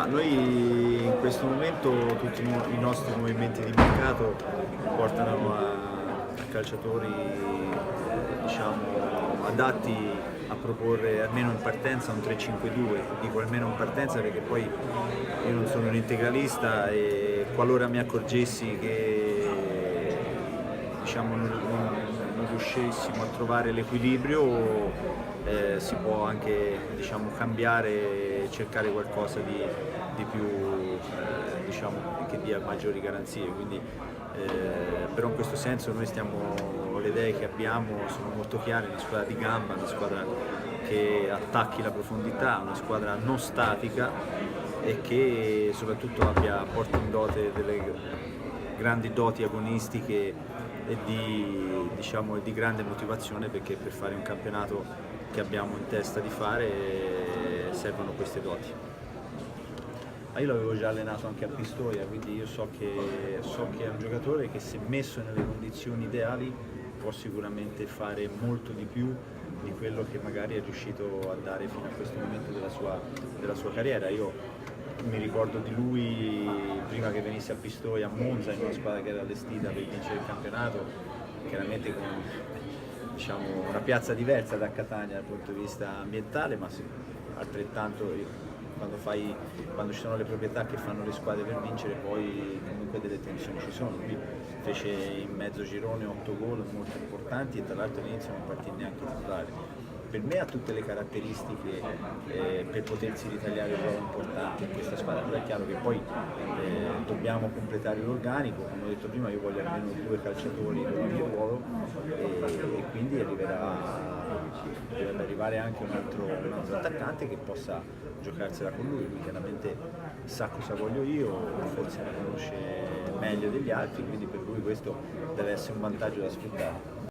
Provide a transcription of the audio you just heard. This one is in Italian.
Ma noi in questo momento tutti i nostri movimenti di mercato portano a calciatori, diciamo, adatti a proporre almeno in partenza un 3-5-2. Dico almeno in partenza perché poi io non sono un integralista e qualora mi accorgessi che, diciamo, non riuscissimo a trovare l'equilibrio, si può anche, diciamo, cambiare e cercare qualcosa di più, diciamo, che dia maggiori garanzie. Quindi, però in questo senso noi le idee che abbiamo sono molto chiare: una squadra di gamba, una squadra che attacchi la profondità, una squadra non statica e che soprattutto porti in dote delle grandi doti agonistiche e diciamo, di grande motivazione, perché per fare un campionato che abbiamo in testa di fare servono queste doti. Ma io l'avevo già allenato anche a Pistoia, quindi io so che è un giocatore che, se messo nelle condizioni ideali, può sicuramente fare molto di più di quello che magari è riuscito a dare fino a questo momento della sua carriera. Io mi ricordo di lui prima che venisse a Pistoia, a Monza, in una squadra che era allestita per vincere il campionato, chiaramente con, diciamo, una piazza diversa da Catania dal punto di vista ambientale, ma altrettanto quando ci sono le proprietà che fanno le squadre per vincere, poi comunque delle tensioni ci sono. Lui fece in mezzo girone 8 gol molto importanti e tra l'altro all'inizio non partì neanche titolare. Per me ha tutte le caratteristiche per potersi ritagliare un ruolo importante in questa squadra, però è chiaro che poi dobbiamo completare l'organico. Come ho detto prima, io voglio almeno 2 calciatori per ogni ruolo e quindi dovrebbe arrivare anche un altro attaccante che possa giocarsela con lui. Lui chiaramente sa cosa voglio io, forse mi conosce meglio degli altri, quindi per lui questo deve essere un vantaggio da sfruttare.